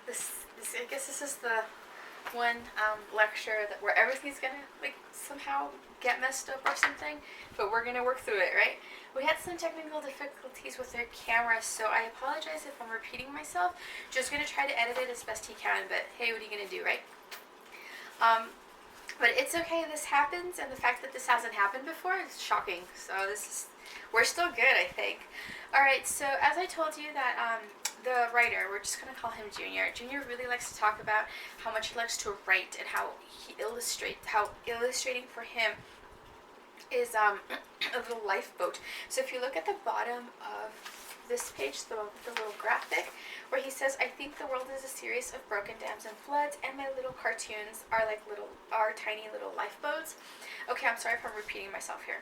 This I guess this is the one lecture that where everything's gonna like somehow get messed up or something, but we're gonna work through it, right? We had some technical difficulties with their camera, so I apologize if I'm repeating myself. Just gonna try to edit it as best he can, but hey, what are you gonna do, right? But it's okay. This happens, and the fact that this hasn't happened before is shocking. So we're still good, I think. All right. So as I told you that the writer, we're just gonna call him Junior. Junior really likes to talk about how much he likes to write and how illustrating for him is a little lifeboat. So if you look at the bottom of this page, the little graphic, where he says, "I think the world is a series of broken dams and floods, and my little cartoons are tiny little lifeboats." Okay, I'm sorry if I'm repeating myself here,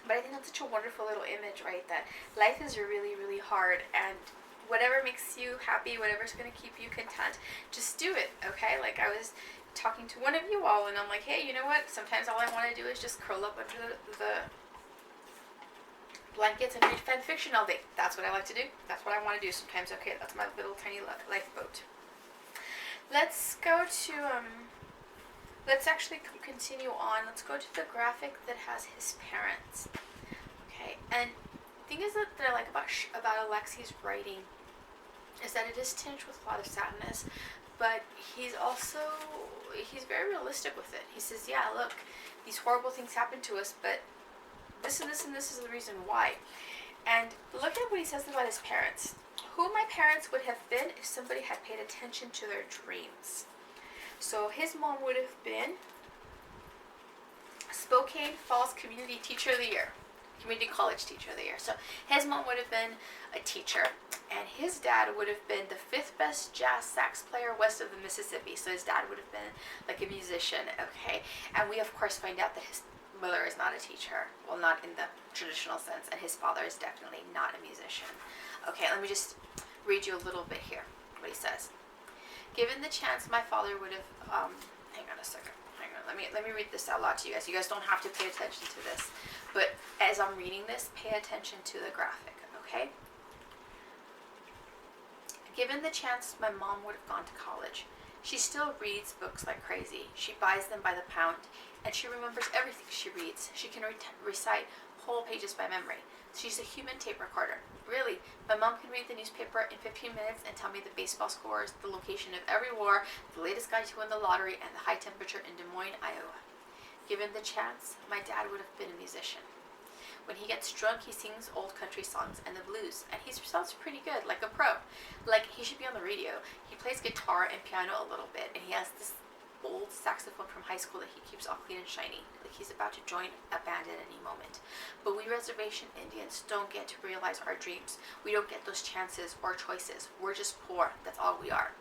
but I think that's such a wonderful little image, right? That life is really, really hard, and whatever makes you happy, whatever's going to keep you content, just do it, okay? Like I was talking to one of you all, and I'm like, hey, you know what? Sometimes all I want to do is just curl up under the blankets and read fan fiction all day. That's what I like to do. That's what I want to do sometimes. Okay, that's my little tiny lifeboat. Let's go to let's actually continue on. Let's go to the graphic that has his parents. Okay, and the thing is that I like about Alexi's writing is that it is tinged with a lot of sadness, but he's very realistic with it. He says, yeah, look, these horrible things happen to us, but this and this and this is the reason why. And look at what he says about his parents. Who my parents would have been if somebody had paid attention to their dreams. So his mom would have been Spokane Falls Community Teacher of the Year. Community College Teacher of the Year. So his mom would have been a teacher, and his dad would have been the 5th best jazz sax player west of the Mississippi. So his dad would have been like a musician, okay? And we of course find out that his mother is not a teacher. Well, not in the traditional sense, and his father is definitely not a musician. Okay, let me just read you a little bit here, what he says. Given the chance, my father would have, hang on a second. Let me read this out loud to you guys. You guys don't have to pay attention to this, but as I'm reading this, pay attention to the graphic, okay? Given the chance, my mom would have gone to college. She still reads books like crazy. She buys them by the pound, and she remembers everything she reads. She can recite whole pages by memory. She's a human tape recorder. Really, my mom can read the newspaper in 15 minutes and tell me the baseball scores, the location of every war, the latest guy to win the lottery, and the high temperature in Des Moines, Iowa. Given the chance, my dad would have been a musician. When he gets drunk, he sings old country songs and the blues, and he sounds pretty good, like a pro. Like, he should be on the radio. He plays guitar and piano a little bit, and he has this old saxophone from high school that he keeps all clean and shiny, like he's about to join a band at any moment. But we reservation Indians don't get to realize our dreams. We don't get those chances or choices. We're just poor. That's all we are.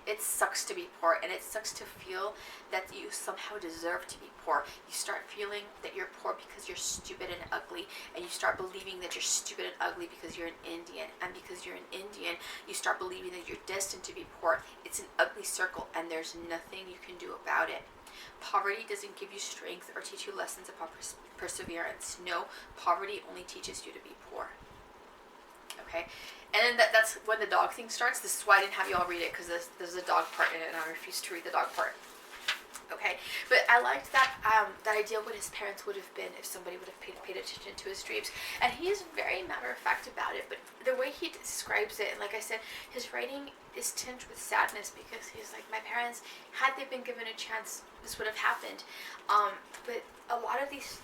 It sucks to be poor, and it sucks to feel that you somehow deserve to be poor. You start feeling that you're poor because you're stupid and ugly, and you start believing that you're stupid and ugly because you're an Indian, and because you're an Indian, you start believing that you're destined to be poor. It's an ugly circle, and there's nothing you can do about it. Poverty doesn't give you strength or teach you lessons about perseverance. No, poverty only teaches you to be poor. Okay, and then that's when the dog thing starts. This is why I didn't have you all read it, because there's a dog part in it, and I refused to read the dog part. Okay, but I liked that idea what his parents would have been if somebody would have paid attention to his dreams. And he is very matter of fact about it, but the way he describes it, and like I said, his writing is tinged with sadness, because he's like, my parents, had they been given a chance, this would have happened. But a lot of these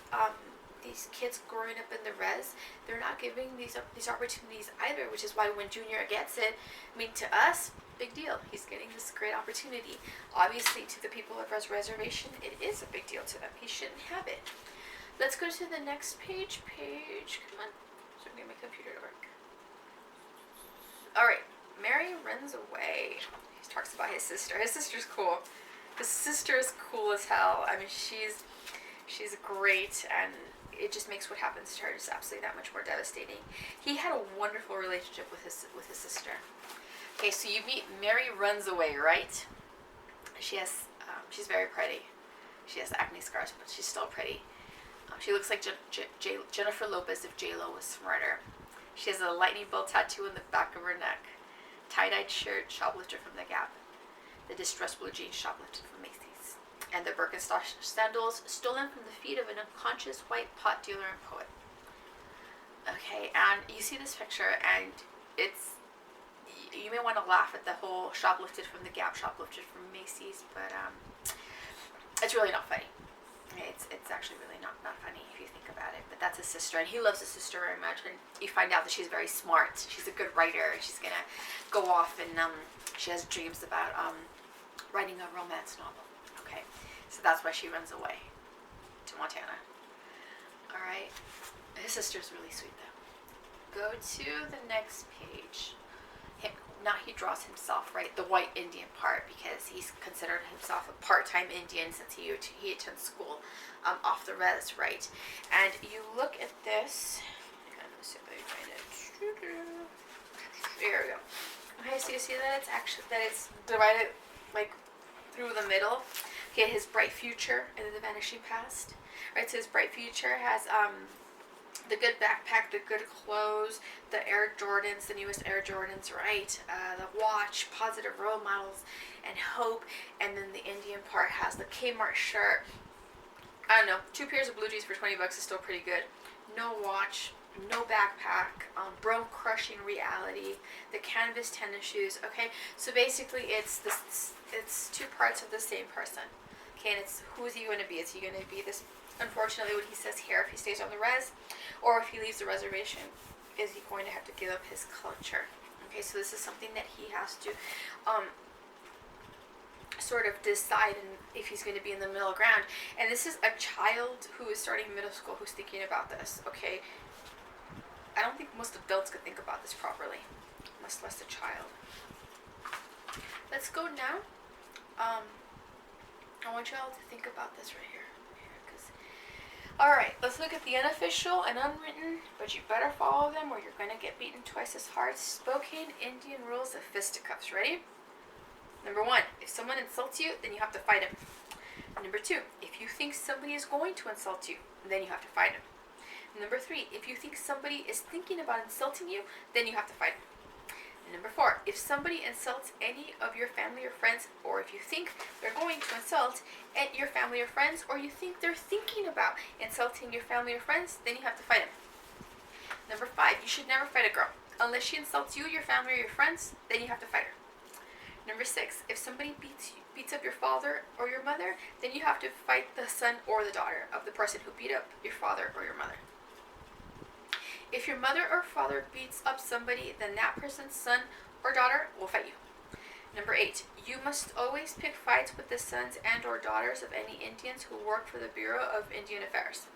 kids growing up in the res, they're not giving these opportunities either, which is why when Junior gets it, I mean, to us, big deal. He's getting this great opportunity. Obviously, to the people of reservation, it is a big deal to them. He shouldn't have it. Let's go to the next page. Come on. So I'm getting my computer to work. All right. Mary runs away. He talks about his sister. His sister's cool. His sister is cool as hell. I mean, she's great, and it just makes what happens to her just absolutely that much more devastating. He had a wonderful relationship with his sister. Okay, so you meet Mary runs away, right? She's very pretty. She has acne scars, but she's still pretty. She looks like Jennifer Lopez if J-Lo was smarter. She has a lightning bolt tattoo in the back of her neck. tie-dyed shirt shoplifted from the Gap. The distressed blue jeans shoplifted from Macy's. And the Birkenstock sandals stolen from the feet of an unconscious white pot dealer and poet. Okay, and you see this picture, and it's, you may want to laugh at the whole shoplifted from the Gap, shoplifted from Macy's, but it's really not funny. It's actually really not funny if you think about it. But that's his sister, and he loves his sister very much. And you find out that she's very smart. She's a good writer, and she's gonna go off and she has dreams about writing a romance novel. Okay, so that's why she runs away to Montana. All right, his sister's really sweet though. Go to the next page. Now he draws himself, right, the white Indian part, because he's considered himself a part-time Indian since he attends school off the res, right? And you look at this. Let me see if I can find it. There we go. Okay, so you see that it's divided like through the middle. Okay, his bright future and then the vanishing past, right? So his bright future has the good backpack, the good clothes, the Air Jordans, the newest Air Jordans, right? The watch, positive role models, and hope. And then the Indian part has the Kmart shirt. I don't know, 2 pairs of blue jeans for $20 is still pretty good. No watch, no backpack, bro crushing reality, the canvas tennis shoes. Okay, so basically it's 2 parts of the same person. Okay, and it's who is he going to be? Is he going to be this? Unfortunately, what he says here, if he stays on the res, or if he leaves the reservation, is he going to have to give up his culture? Okay, so this is something that he has to sort of decide if he's going to be in the middle ground. And this is a child who is starting middle school who's thinking about this. Okay, I don't think most adults could think about this properly, much less a child. Let's go now. I want you all to think about this right here. Alright, let's look at the unofficial and unwritten, but you better follow them or you're going to get beaten twice as hard. Spokane Indian rules of fisticuffs. Ready? Number 1, if someone insults you, then you have to fight him. Number 2, if you think somebody is going to insult you, then you have to fight him. Number 3, if you think somebody is thinking about insulting you, then you have to fight him. Number 4, if somebody insults any of your family or friends, or if you think they're going to insult your family or friends, or you think they're thinking about insulting your family or friends, then you have to fight them. Number 5, you should never fight a girl. Unless she insults you, your family, or your friends, then you have to fight her. Number 6, if somebody beats up your father or your mother, then you have to fight the son or the daughter of the person who beat up your father or your mother. If your mother or father beats up somebody, then that person's son or daughter will fight you. Number 8, you must always pick fights with the sons and or daughters of any Indians who work for the Bureau of Indian Affairs.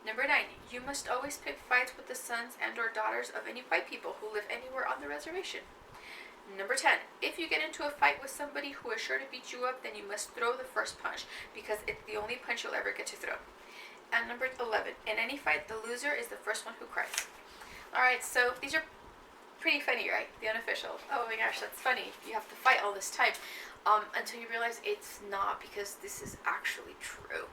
Number 9, you must always pick fights with the sons and or daughters of any white people who live anywhere on the reservation. Number 10, if you get into a fight with somebody who is sure to beat you up, then you must throw the first punch, because it's the only punch you'll ever get to throw. And number 11, in any fight, the loser is the first one who cries. Alright, so these are pretty funny, right? The unofficial. Oh my gosh, that's funny. You have to fight all this time until you realize it's not, because this is actually true.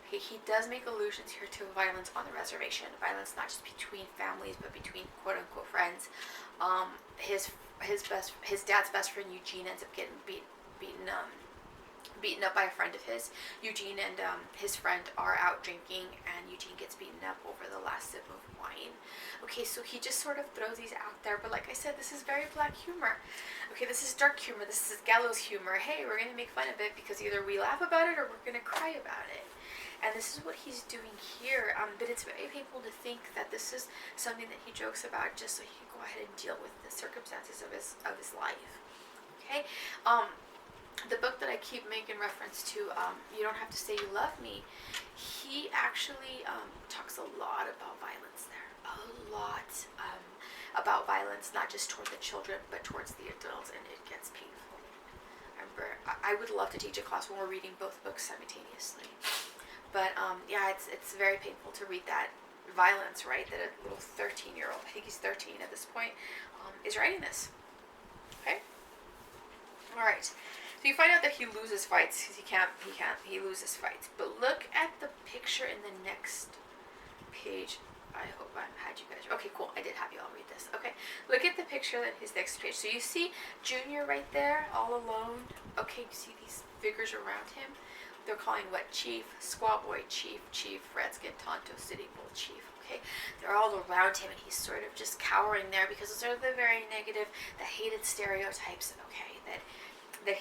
Okay, he does make allusions here to violence on the reservation. Violence not just between families, but between quote-unquote friends. His dad's best friend Eugene ends up getting beaten up by a friend of his. Eugene and his friend are out drinking, and Eugene gets beaten up over the last sip of wine. Okay, so he just sort of throws these out there, but like I said, this is very black humor. Okay, this is dark humor, this is gallows humor. Hey, we're going to make fun of it because either we laugh about it or we're going to cry about it. And this is what he's doing here, but it's very painful to think that this is something that he jokes about just so he can go ahead and deal with the circumstances of his life. Okay, the book that I keep making reference to, You Don't Have to Say You Love Me, he actually talks a lot about violence there. A lot about violence, not just toward the children, but towards the adults, and it gets painful. Remember, I would love to teach a class when we're reading both books simultaneously. But yeah, it's very painful to read that violence, right? That a little 13-year-old, I think he's 13 at this point, is writing this. Okay? Alright. So you find out that he loses fights, because he loses fights. But look at the picture in the next page. I hope I had you guys. Okay, cool. I did have you all read this. Okay, look at the picture on his next page. So you see Junior right there, all alone. Okay, you see these figures around him. They're calling what? Chief, Squaw Boy, Chief, Redskin, Tonto, City Bull, Chief. Okay, they're all around him, and he's sort of just cowering there because those are the very negative, the hated stereotypes. Okay, that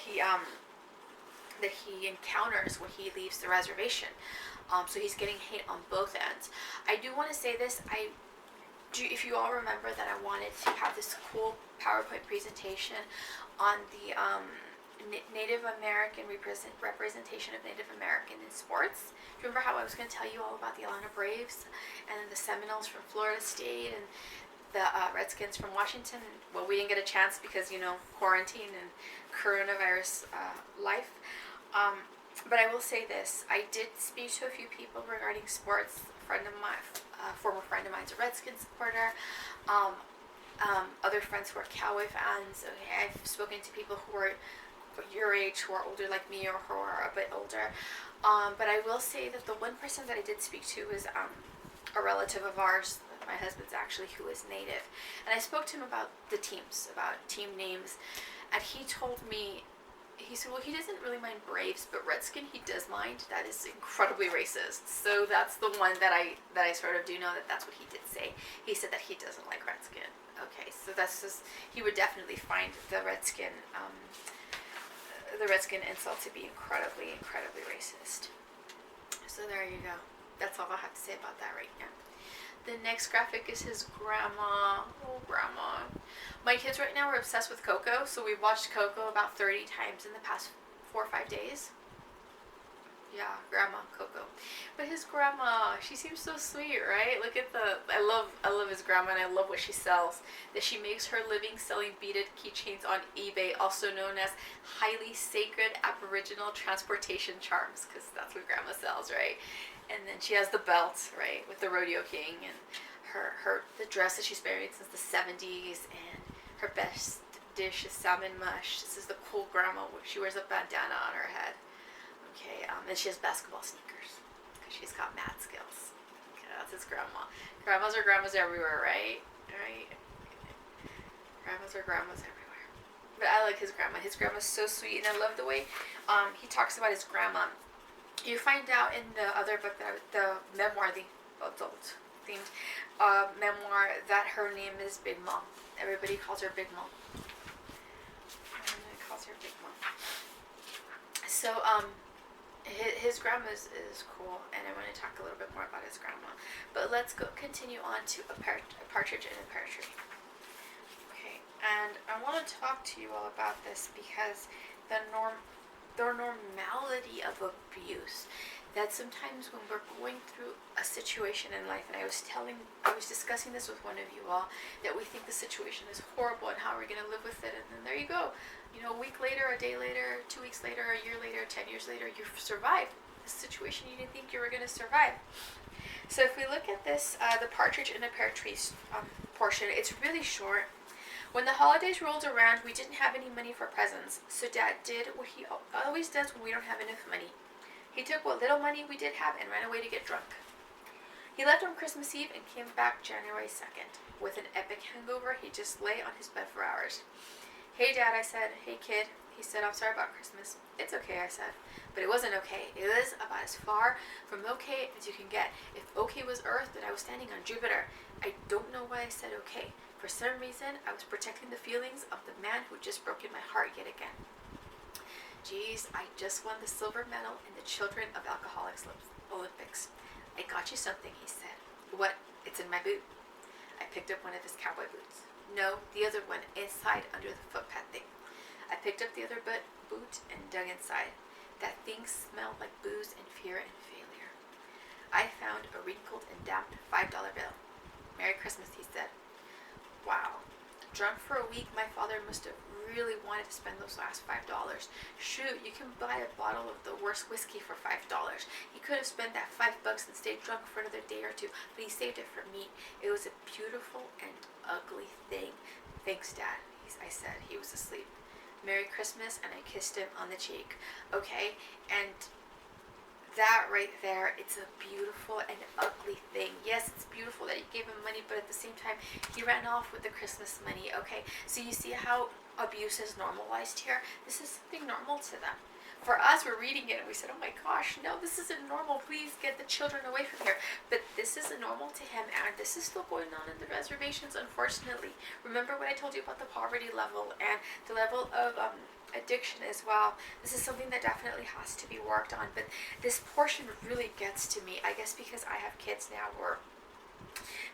he encounters when he leaves the reservation. So he's getting hate on both ends. I do want to say this. If you all remember that I wanted to have this cool PowerPoint presentation on the Native American representation of Native American in sports. Remember how I was going to tell you all about the Atlanta Braves and then the Seminoles from Florida State and the Redskins from Washington? Well, we didn't get a chance because, quarantine and coronavirus life. But I will say this. I did speak to a few people regarding sports. A friend of mine, former friend of mine's a Redskins supporter. Other friends who are Cowboy fans. Okay, I've spoken to people who are your age, who are older like me, or who are a bit older. But I will say that the one person that I did speak to is a relative of ours, my husband's actually, who is Native. And I spoke to him about the teams, about team names. And he told me, he said, well, he doesn't really mind Braves, but Redskin he does mind. That is incredibly racist. So that's the one that I sort of do know that's what he did say. He said that he doesn't like Redskin. Okay, so that's just, he would definitely find the Redskin insult to be incredibly racist. So there you go. That's all I have to say about that right now. The next graphic is his grandma. Oh, grandma. My kids right now are obsessed with Coco, so we've watched Coco about 30 times in the past 4 or 5 days. Yeah, grandma, Coco. But his grandma, she seems so sweet, right? Look at I love his grandma, and I love what she sells. That she makes her living selling beaded keychains on eBay, also known as highly sacred Aboriginal transportation charms, because that's what grandma sells, right? And then she has the belt, right, with the Rodeo King, and the dress that she's wearing since the 70s, and her best dish is salmon mush. This is the cool grandma. She wears a bandana on her head. Okay, and she has basketball sneakers because she's got mad skills. Okay, that's his grandma. Grandmas are grandmas everywhere, right? Right? Grandmas are grandmas everywhere. But I like his grandma. His grandma's so sweet, and I love the way he talks about his grandma. You find out in the other book, the memoir, the adult themed memoir, that her name is Big Mom. Everybody calls her Big Mom. Everybody calls her Big Mom. So, his grandma is cool, and I want to talk a little bit more about his grandma. But let's continue on to a partridge in a pear tree. Okay, and I want to talk to you all about this because the normality of abuse, that sometimes when we're going through a situation in life, and I was discussing this with one of you all, that we think the situation is horrible and how we're going to live with it, and then there you go. A week later, a day later, 2 weeks later, a year later, 10 years later, you've survived the situation you didn't think you were going to survive. So if we look at this, the partridge in a pear tree portion, it's really short. When the holidays rolled around, we didn't have any money for presents, so Dad did what he always does when we don't have enough money. He took what little money we did have and ran away to get drunk. He left on Christmas Eve and came back January 2nd. With an epic hangover, he just lay on his bed for hours. Hey, Dad, I said. Hey, kid. He said, I'm sorry about Christmas. It's okay, I said. But it wasn't okay. It was about as far from okay as you can get. If okay was Earth, then I was standing on Jupiter. I don't know why I said okay. For some reason, I was protecting the feelings of the man who just broke in my heart yet again. Geez, I just won the silver medal in the Children of Alcoholics Olympics. I got you something, he said. What? It's in my boot. I picked up one of his cowboy boots. No, the other one, inside under the footpad thing. I picked up the other boot and dug inside. That thing smelled like booze and fear and failure. I found a wrinkled and damp $5 bill. Merry Christmas, he said. Wow. Drunk for a week, my father must have really wanted to spend those last $5. Shoot, you can buy a bottle of the worst whiskey for $5. He could have spent that $5 and stayed drunk for another day or two, but he saved it for me. It was a beautiful and ugly thing. Thanks, Dad, I said. He was asleep. Merry Christmas, and I kissed him on the cheek. Okay, and that right there, it's a beautiful and ugly thing. Yes, it's beautiful that you gave him money, but at the same time, he ran off with the Christmas money. Okay, so you see how abuse is normalized here? This is something normal to them. For us, we're reading it and we said, oh my gosh, no, this isn't normal. Please get the children away from here. But this is normal to him, and this is still going on in the reservations, unfortunately. Remember what I told you about the poverty level and the level of addiction as well. This is something that definitely has to be worked on. But this portion really gets to me, I guess because I have kids now, or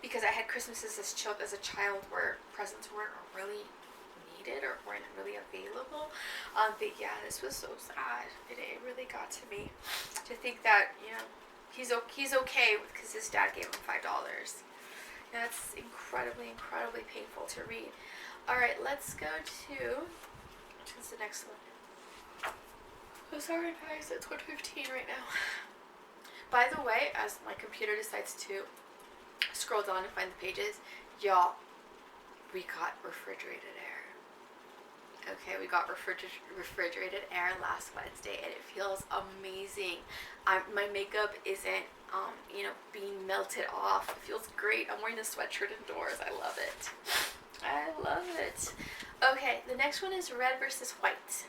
because I had Christmases as a child where presents weren't really needed or weren't really available. But yeah, this was so sad. It really got to me to think that, you know, he's okay because his dad gave him $5. That's incredibly painful to read. All right, let's go to, which is the next one. Oh, sorry guys, it's 1:15 right now. By the way, as my computer decides to scroll down and find the pages, y'all, we got refrigerated air. Okay, we got refrigerated air last Wednesday, and it feels amazing. My makeup isn't, being melted off. It feels great. I'm wearing a sweatshirt indoors. I love it. I love it. Okay, the next one is red versus white.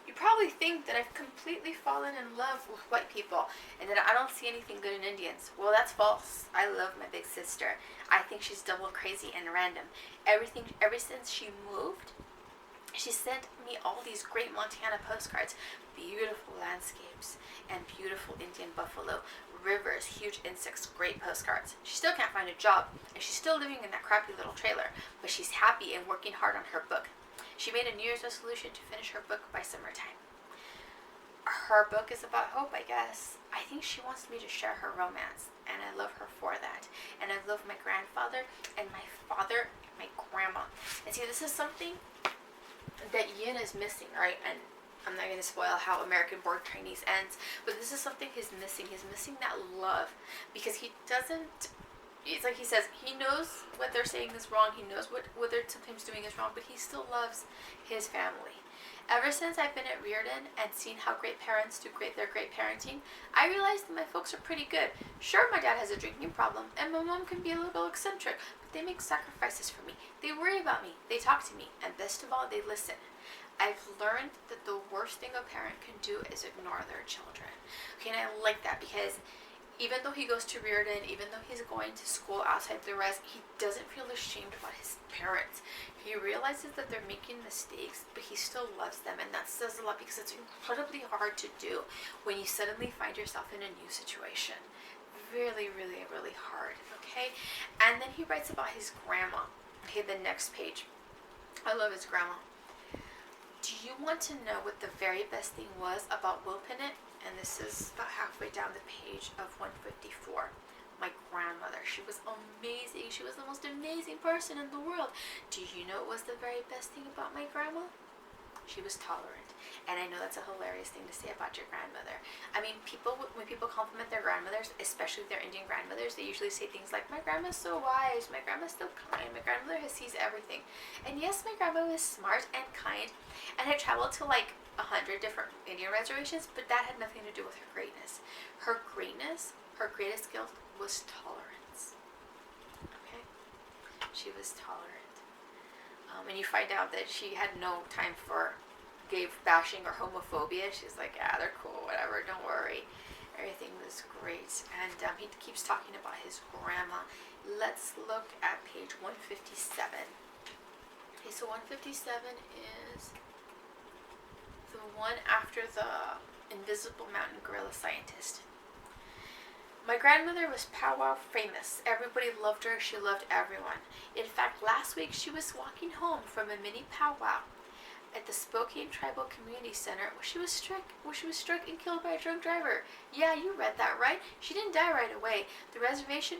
You probably think that I've completely fallen in love with white people and that I don't see anything good in Indians. Well, that's false. I love my big sister. I think she's double crazy and random. Ever since she moved, she sent me all these great Montana postcards, beautiful landscapes and beautiful Indian buffalo, rivers, huge insects, great postcards. She still can't find a job, and she's still living in that crappy little trailer, but she's happy and working hard on her book. She made a New Year's resolution to finish her book by summertime. Her book is about hope, I guess. I think she wants me to share her romance, and I love her for that. And I love my grandfather and my father and my grandma. And see, this is something that Yin is missing, right? And I'm not going to spoil how American Board Trainees ends, but this is something he's missing. He's missing that love, because he doesn't, it's like he says, he knows what they're saying is wrong, he knows what they're sometimes doing is wrong, but he still loves his family. Ever since I've been at Reardon and seen how great parents do their great parenting, I realized that my folks are pretty good. Sure, my dad has a drinking problem, and my mom can be a little eccentric, but they make sacrifices for me. They worry about me, they talk to me, and best of all, they listen. I've learned that the worst thing a parent can do is ignore their children. Okay, and I like that, because even though he goes to Reardon, even though he's going to school outside the res, he doesn't feel ashamed about his parents. He realizes that they're making mistakes, but he still loves them, and that says a lot, because it's incredibly hard to do when you suddenly find yourself in a new situation. Really hard, okay? And then he writes about his grandma. Okay, the next page. I love his grandma. Do you want to know what the very best thing was about Wilpinit? And this is about halfway down the page of 154. My grandmother, she was amazing. She was the most amazing person in the world. Do you know what was the very best thing about my grandma? She was tolerant. And I know that's a hilarious thing to say about your grandmother. I mean, when people compliment their grandmothers, especially their Indian grandmothers, they usually say things like, my grandma's so wise, my grandma's so kind, my grandmother sees everything. And yes, my grandma was smart and kind, and had traveled to like 100 different Indian reservations, but that had nothing to do with her greatness. Her greatness, her greatest skill was tolerance. Okay? She was tolerant. And you find out that she had no time for gay bashing or homophobia. She's like, yeah, they're cool, whatever, don't worry. Everything was great. And he keeps talking about his grandma. Let's look at page 157. Okay, so 157 is the one after the Invisible Mountain Gorilla Scientist. My grandmother was powwow famous. Everybody loved her. She loved everyone. In fact, last week she was walking home from a mini powwow at the Spokane Tribal Community Center where she was struck and killed by a drunk driver. Yeah, you read that right. She didn't die right away. The reservation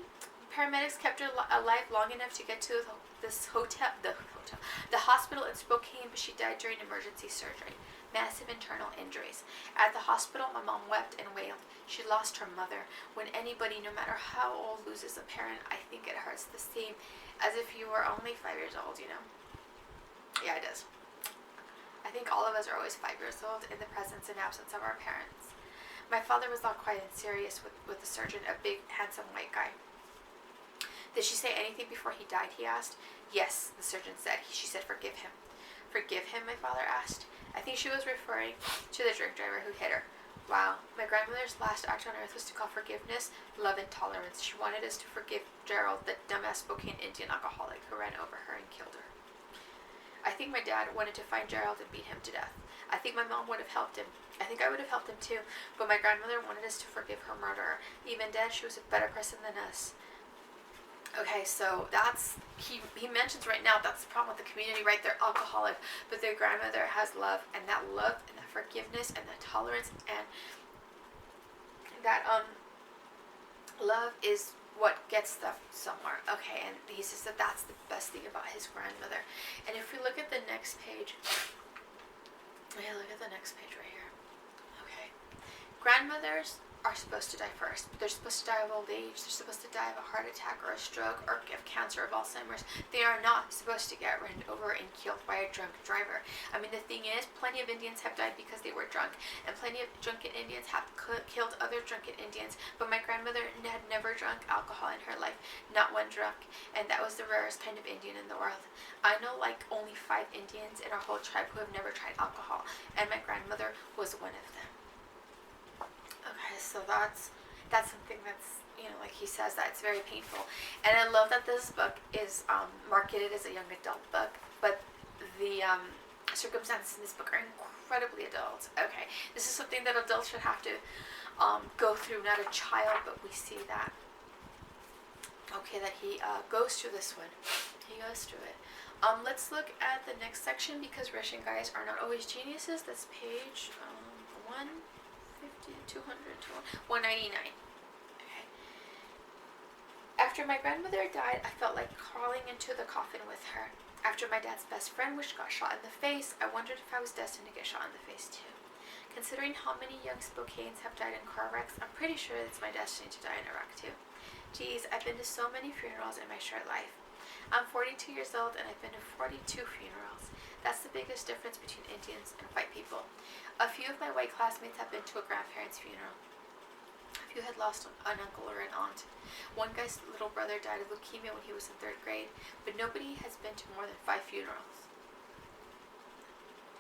paramedics kept her alive long enough to get to the hospital in Spokane, but she died during emergency surgery. Massive internal injuries. At the hospital, my mom wept and wailed. She lost her mother. When anybody, no matter how old, loses a parent, I think it hurts the same as if you were only 5 years old, you know? Yeah, it does. I think think all of us are always 5 years old in the presence and absence of our parents. My father was all quiet and serious with the surgeon, a big, handsome white guy. Did she say anything before he died, he asked. Yes, the surgeon said. She said, forgive him. Forgive him, my father asked. I think she was referring to the drink driver who hit her. Wow, my grandmother's last act on earth was to call forgiveness love and tolerance. She wanted us to forgive Gerald, the dumbass Spokane Indian alcoholic who ran over her and killed her. I think my dad wanted to find Gerald and beat him to death. I think my mom would have helped him. I think I would have helped him too, but my grandmother wanted us to forgive her murderer. Even dead, she was a better person than us. Okay, so that's, he mentions right now, that's the problem with the community, right? They're alcoholic, but their grandmother has love, and that love and that forgiveness and that tolerance and that love is what gets them somewhere. Okay, and he says that that's the best thing about his grandmother. And if we look at the next page, yeah, look at the next page right here. Okay, grandmothers are supposed to die first. They're supposed to die of old age. They're supposed to die of a heart attack or a stroke or of cancer, of Alzheimer's. They are not supposed to get run over and killed by a drunk driver. I mean, the thing is, plenty of Indians have died because they were drunk, and plenty of drunken Indians have killed other drunken Indians, but my grandmother had never drunk alcohol in her life, not one drunk, and that was the rarest kind of Indian in the world. I know like only 5 Indians in our whole tribe who have never tried alcohol, and my grandmother was one of them. Okay, so that's something that's, you know, like he says, that it's very painful. And I love that this book is marketed as a young adult book, but the circumstances in this book are incredibly adult. Okay, this is something that adults should have to go through, not a child, but we see that. Okay, that he goes through this one. He goes through it. Let's look at the next section, because Russian guys are not always geniuses. That's page 199. Okay. After my grandmother died, I felt like crawling into the coffin with her. After my dad's best friend, which got shot in the face, I wondered if I was destined to get shot in the face too. Considering how many young Spokaneans have died in car wrecks, I'm pretty sure it's my destiny to die in Iraq too. Geez, I've been to so many funerals in my short life. I'm 42 years old and I've been to 42 funerals. That's the biggest difference between Indians and white people. A few of my white classmates have been to a grandparent's funeral. A few had lost an uncle or an aunt. One guy's little brother died of leukemia when he was in 3rd grade, but nobody has been to more than 5 funerals.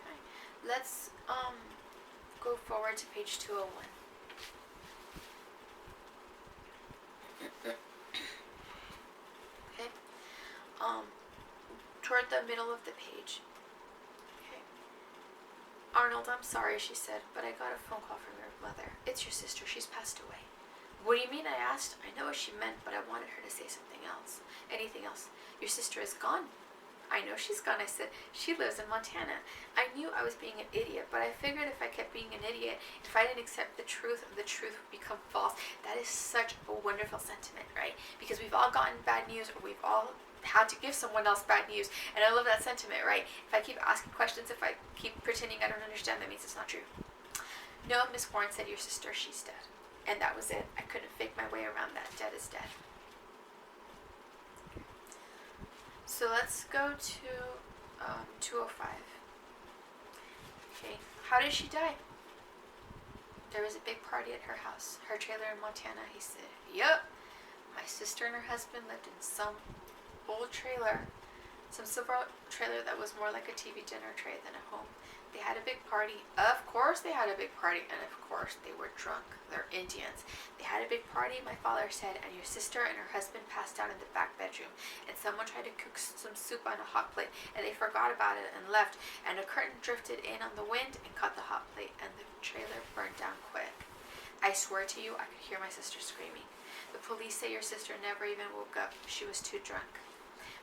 Okay. Let's go forward to page 201. Okay. Toward the middle of the page. Okay. Arnold, I'm sorry, she said, but I got a phone call from your mother. It's your sister. She's passed away. What do you mean? I asked. I know what she meant, but I wanted her to say something else. Anything else? Your sister is gone. I know she's gone, I said. She lives in Montana. I knew I was being an idiot, but I figured if I kept being an idiot, if I didn't accept the truth would become false. That is such a wonderful sentiment, right? Because we've all gotten bad news, or we've all had to give someone else bad news. And I love that sentiment, right? If I keep asking questions, if I keep pretending I don't understand, that means it's not true. No, Miss Warren said, your sister, she's dead. And that was it. I couldn't fake my way around that. Dead is dead. So let's go to 205. Okay, how did she die? There was a big party at her house, her trailer in Montana, he said. Yup, my sister and her husband lived in some old trailer, some silver trailer that was more like a TV dinner tray than a home. They had a big party. Of course they had a big party, and of course they were drunk. They're Indians. They had a big party, my father said, and your sister and her husband passed out in the back bedroom, and someone tried to cook some soup on a hot plate, and they forgot about it and left, and a curtain drifted in on the wind and caught the hot plate, and the trailer burned down quick. I swear to you, I could hear my sister screaming. The police say your sister never even woke up. She was too drunk.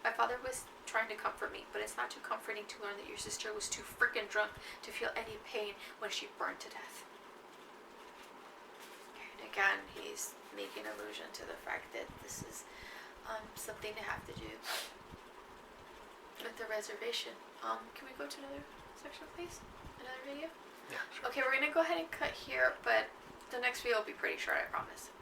My father was trying to comfort me, but it's not too comforting to learn that your sister was too freaking drunk to feel any pain when she burned to death. And again, he's making allusion to the fact that this is something to have to do with the reservation. Can we go to another section, please? Another video? Yeah, sure. Okay, we're going to go ahead and cut here, but the next video will be pretty short, I promise.